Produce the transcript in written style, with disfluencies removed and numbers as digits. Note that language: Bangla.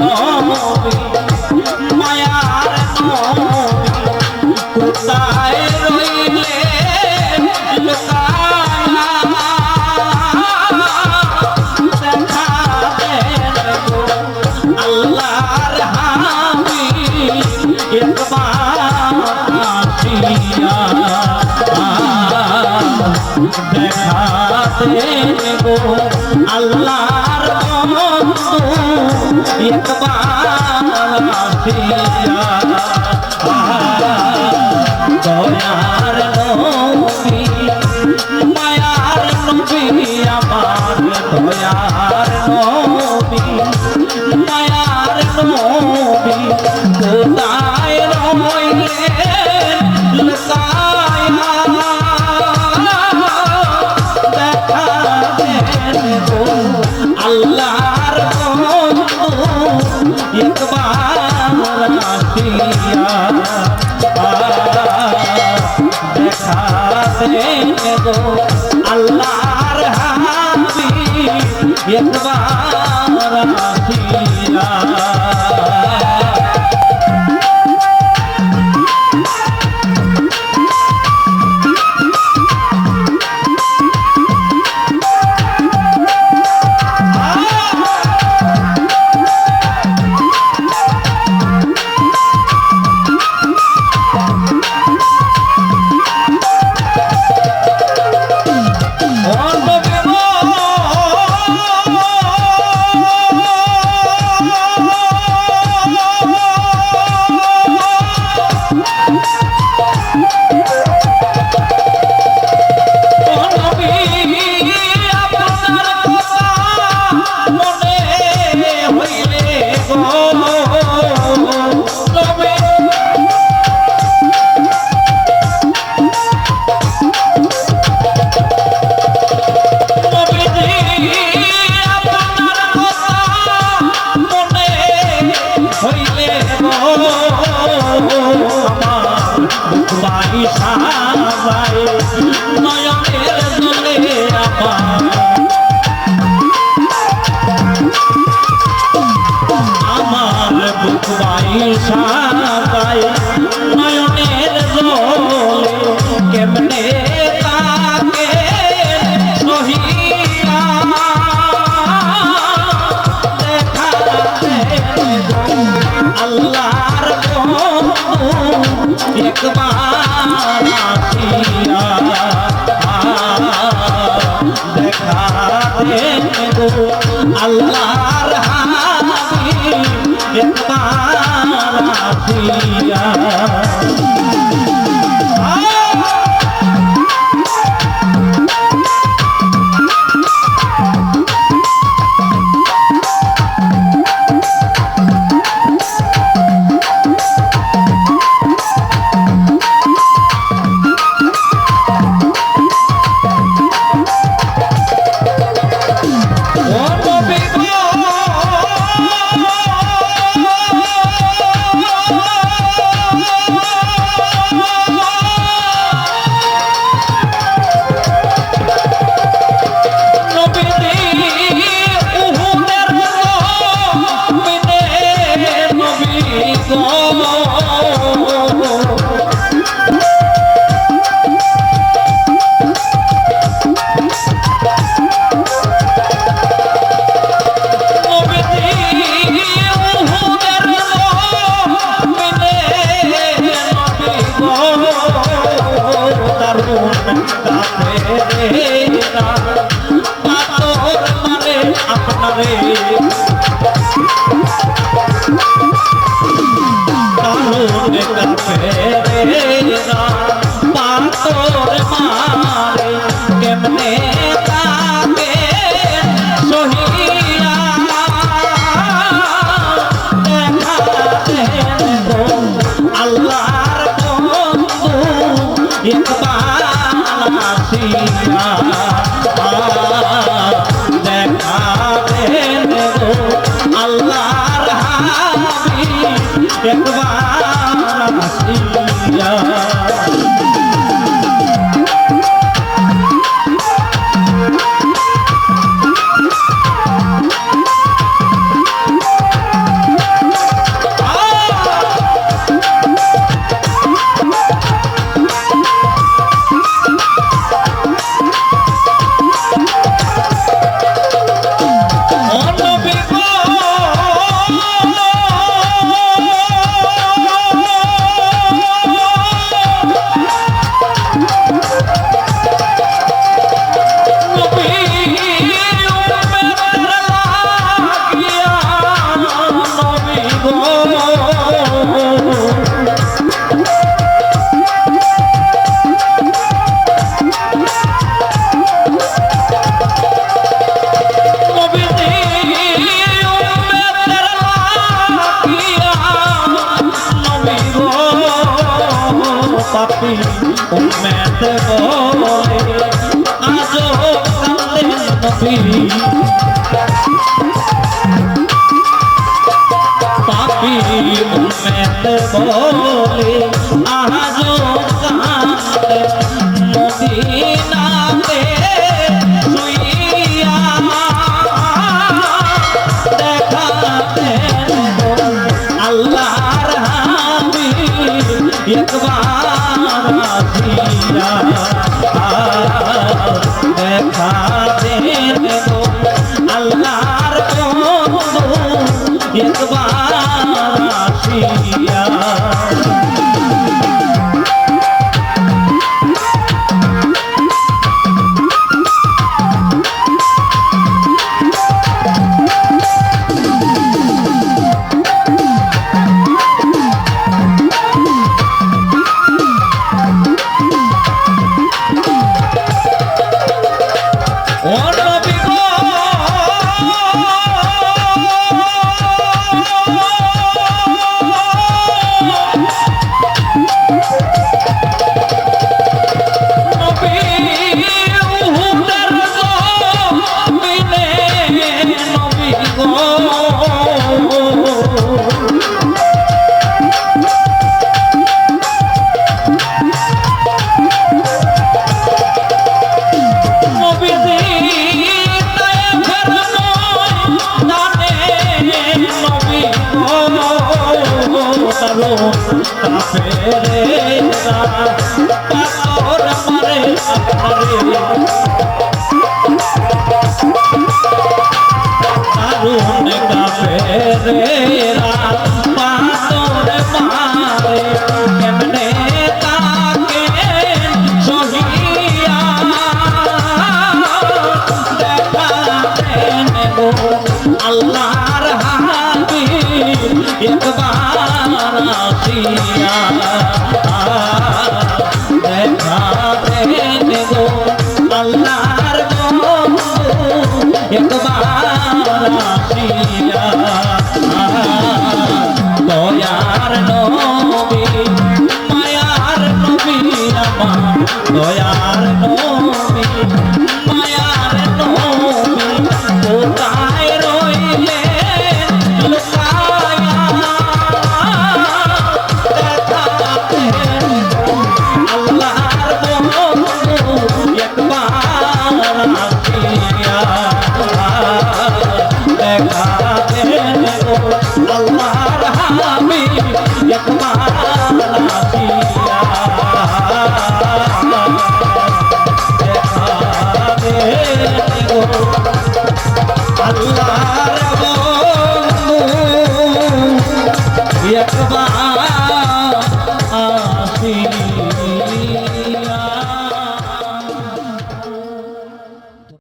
নবী মায়ার নবী কোথায় রইলে লুকায়া দেখা দেন গো আল্লাহর হাবিব একবার আসিয়া দেখা দেন গো আল্লাহর বন্ধু একবার আসিয়া দয়ার নবী মায়ার নবী আমার দয়ার নবী মায়ার নবী কোথায় রইলেন লুকায়া দেখা দেন গো আল্লাহর বন্ধু একবার আসিয়া দেখা দেন গো আল্লাহর হাবিব একবার আসিয়া নয়নের জলে আমার বুক বাইশা যায় নয়নের জলে কেমনে তাকে সহিয়া দেখা আল্লাহর বন্ধু একবার আসিয়া দেখা দেন গো আল্লাহর হাবিব একবার আসিয়া আপনারে কারণ কাফেরেরা পাথর মারে কেমনে তাকে সহিয়া দেখা দেন গো আল্লাহর বন্ধু একবার আসিয়া দেখা দেন গো আল্লাহর হাবিব একবার আসিয়া উম্মত বলে আজো কাঁদেন নবী পাপী উম্মত বলে আজো কাঁদেন মদিনাতে শুইয়া দেখা দেন আল্লাহর হাবিব একবার আসিয়া দেখা দেন আল্লাহর বন্ধু একবার আসিয়া পাথর মারে দারুণ কাফেরেরা পাথর মারে কেমনে তাকে সহিয়া দেখা দেন গো আল্লাহর হাবিব একবার আসিয়া দেখা দেন গো আল্লাহর বন্ধু একবার আসিয়া দয়ার নবী মায়ার নবী আমার দয়ার নবী মায়ার নবী কোথায় রইলেন লুকায়া দেখা দেন আল্লাহর বন্ধু একবার আসিয়া দেখা দেন আল্লাহর হাবিব একবার আসিয়া দেখা দেন আল্লাহর বন্ধু একবার আসিয়া